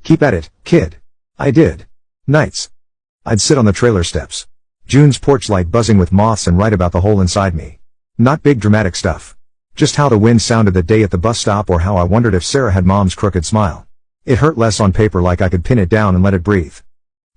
Keep at it, kid. I did. Nights. I'd sit on the trailer steps. June's porch light buzzing with moths and write about the hole inside me. Not big dramatic stuff. Just how the wind sounded that day at the bus stop, or how I wondered if Sarah had Mom's crooked smile. It hurt less on paper, like I could pin it down and let it breathe.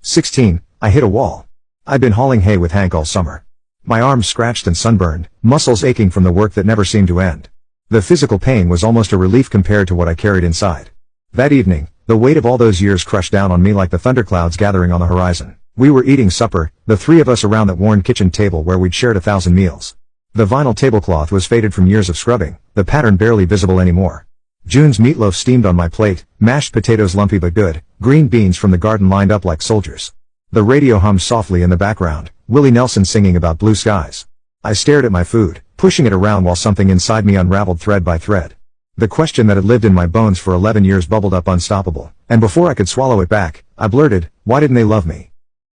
16, I hit a wall. I'd been hauling hay with Hank all summer. My arms scratched and sunburned, muscles aching from the work that never seemed to end. The physical pain was almost a relief compared to what I carried inside. That evening, the weight of all those years crushed down on me like the thunderclouds gathering on the horizon. We were eating supper, the three of us around that worn kitchen table where we'd shared 1,000 meals. The vinyl tablecloth was faded from years of scrubbing, the pattern barely visible anymore. June's meatloaf steamed on my plate, mashed potatoes lumpy but good, green beans from the garden lined up like soldiers. The radio hummed softly in the background, Willie Nelson singing about blue skies. I stared at my food, pushing it around while something inside me unraveled thread by thread. The question that had lived in my bones for 11 years bubbled up unstoppable, and before I could swallow it back, I blurted, "Why didn't they love me?"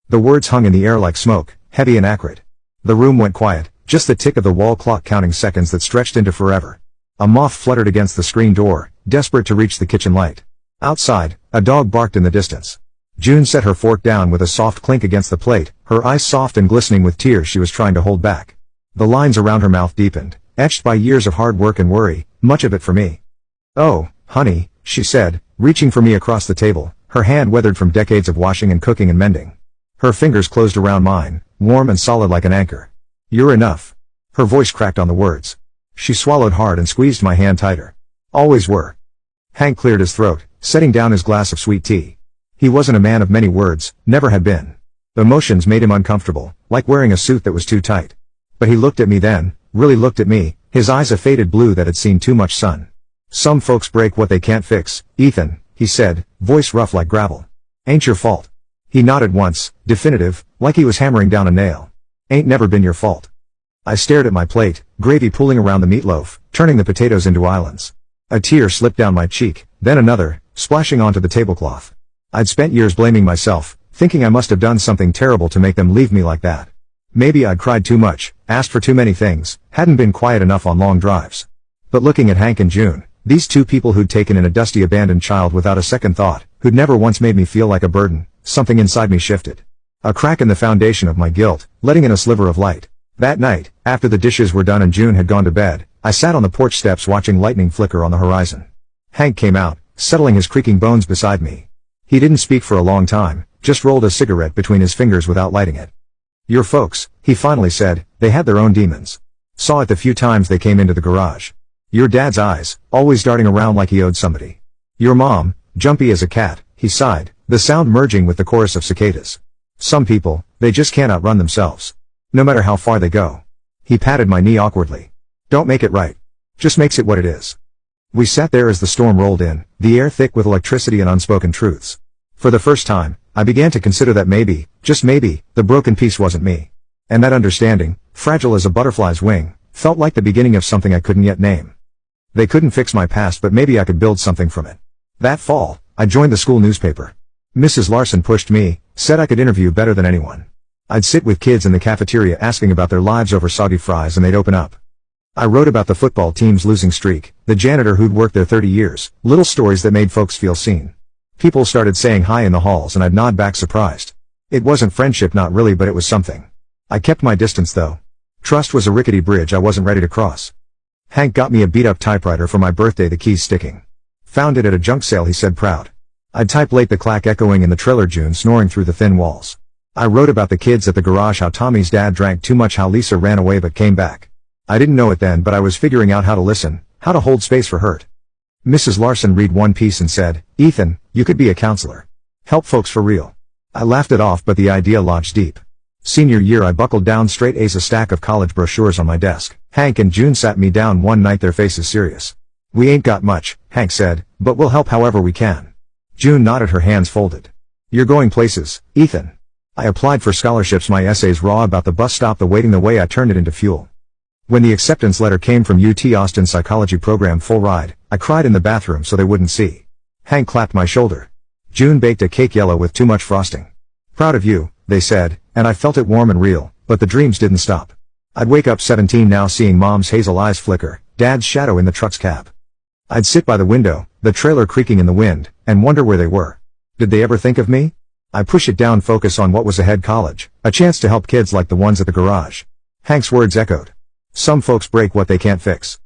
The words hung in the air like smoke, heavy and acrid. The room went quiet, just the tick of the wall clock counting seconds that stretched into forever. A moth fluttered against the screen door, desperate to reach the kitchen light. Outside, a dog barked in the distance. June set her fork down with a soft clink against the plate, her eyes soft and glistening with tears she was trying to hold back. The lines around her mouth deepened, etched by years of hard work and worry, much of it for me. "Oh, honey," she said, reaching for me across the table, her hand weathered from decades of washing and cooking and mending. Her fingers closed around mine, warm and solid like an anchor. "You're enough." Her voice cracked on the words. She swallowed hard and squeezed my hand tighter. "Always were." Hank cleared his throat, setting down his glass of sweet tea. He wasn't a man of many words, never had been. Emotions made him uncomfortable, like wearing a suit that was too tight. But he looked at me then, really looked at me, his eyes a faded blue that had seen too much sun. "Some folks break what they can't fix, Ethan," he said, voice rough like gravel. "Ain't your fault." He nodded once, definitive, like he was hammering down a nail. "Ain't never been your fault." I stared at my plate, gravy pooling around the meatloaf, turning the potatoes into islands. A tear slipped down my cheek, then another, splashing onto the tablecloth. I'd spent years blaming myself, thinking I must have done something terrible to make them leave me like that. Maybe I'd cried too much, asked for too many things, hadn't been quiet enough on long drives. But looking at Hank and June, these two people who'd taken in a dusty abandoned child without a second thought, who'd never once made me feel like a burden, something inside me shifted. A crack in the foundation of my guilt, letting in a sliver of light. That night, after the dishes were done and June had gone to bed, I sat on the porch steps watching lightning flicker on the horizon. Hank came out, settling his creaking bones beside me. He didn't speak for a long time, just rolled a cigarette between his fingers without lighting it. "Your folks," he finally said, "they had their own demons. Saw it the few times they came into the garage. Your dad's eyes, always darting around like he owed somebody. Your mom, jumpy as a cat," he sighed, the sound merging with the chorus of cicadas. "Some people, they just can't outrun themselves. No matter how far they go." He patted my knee awkwardly. "Don't make it right. Just makes it what it is." We sat there as the storm rolled in, the air thick with electricity and unspoken truths. For the first time, I began to consider that maybe, just maybe, the broken piece wasn't me. And that understanding, fragile as a butterfly's wing, felt like the beginning of something I couldn't yet name. They couldn't fix my past, but maybe I could build something from it. That fall, I joined the school newspaper. Mrs. Larson pushed me, said I could interview better than anyone. I'd sit with kids in the cafeteria asking about their lives over soggy fries and they'd open up. I wrote about the football team's losing streak, the janitor who'd worked there 30 years, little stories that made folks feel seen. People started saying hi in the halls and I'd nod back surprised. It wasn't friendship, not really, but it was something. I kept my distance though. Trust was a rickety bridge I wasn't ready to cross. Hank got me a beat-up typewriter for my birthday, the keys sticking. "Found it at a junk sale," he said, proud. I'd type late, the clack echoing in the trailer, June snoring through the thin walls. I wrote about the kids at the garage, how Tommy's dad drank too much, how Lisa ran away but came back. I didn't know it then, but I was figuring out how to listen, how to hold space for hurt. Mrs. Larson read one piece and said, "Ethan, you could be a counselor. Help folks for real." I laughed it off, but the idea lodged deep. Senior year, I buckled down straight A's, a stack of college brochures on my desk. Hank and June sat me down one night, their faces serious. "We ain't got much," Hank said, "but we'll help however we can." June nodded, her hands folded. "You're going places, Ethan." I applied for scholarships, my essays raw about the bus stop, the waiting, the way I turned it into fuel. When the acceptance letter came from UT Austin psychology program, full ride, I cried in the bathroom so they wouldn't see. Hank clapped my shoulder. "June baked a cake yellow with too much frosting. Proud of you," they said, and I felt it warm and real, but the dreams didn't stop. I'd wake up 17 now, seeing Mom's hazel eyes flicker, Dad's shadow in the truck's cab. I'd sit by the window, the trailer creaking in the wind, and wonder where they were. Did they ever think of me? I push it down, focus on what was ahead: college, a chance to help kids like the ones at the garage. Hank's words echoed. Some folks break what they can't fix.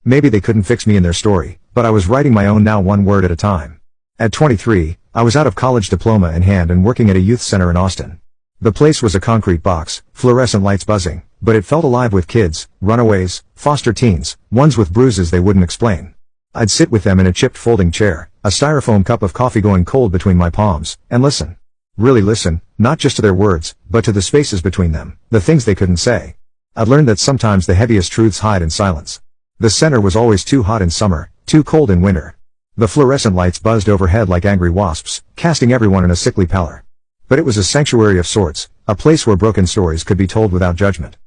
Maybe they couldn't fix me in their story, but I was writing my own now, one word at a time. At 23, I was out of college, diploma in hand, and working at a youth center in Austin. The place was a concrete box, fluorescent lights buzzing, but it felt alive with kids, runaways, foster teens, ones with bruises they wouldn't explain. I'd sit with them in a chipped folding chair, a styrofoam cup of coffee going cold between my palms, and listen. Really listen, not just to their words, but to the spaces between them, the things they couldn't say. I'd learned that sometimes the heaviest truths hide in silence. The center was always too hot in summer, too cold in winter. The fluorescent lights buzzed overhead like angry wasps, casting everyone in a sickly pallor. But it was a sanctuary of sorts, a place where broken stories could be told without judgment.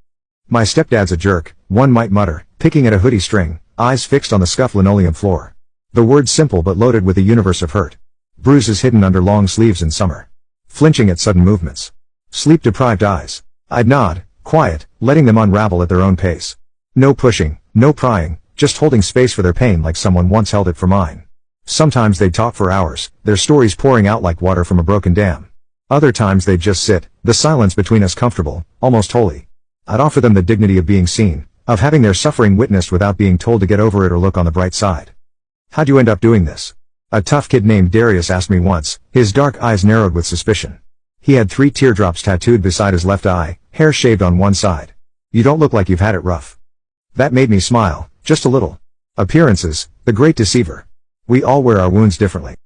My stepdad's a jerk, one might mutter, picking at a hoodie string, eyes fixed on the scuffed linoleum floor. The words simple but loaded with a universe of hurt. Bruises hidden under long sleeves in summer. Flinching at sudden movements. Sleep-deprived eyes. I'd nod, quiet, letting them unravel at their own pace. No pushing, no prying, just holding space for their pain like someone once held it for mine. Sometimes they'd talk for hours, their stories pouring out like water from a broken dam. Other times they'd just sit, the silence between us comfortable, almost holy. I'd offer them the dignity of being seen, of having their suffering witnessed without being told to get over it or look on the bright side. How'd you end up doing this? A tough kid named Darius asked me once, his dark eyes narrowed with suspicion. He had 3 teardrops tattooed beside his left eye, hair shaved on one side. You don't look like you've had it rough. That made me smile, just a little. Appearances, the great deceiver. We all wear our wounds differently.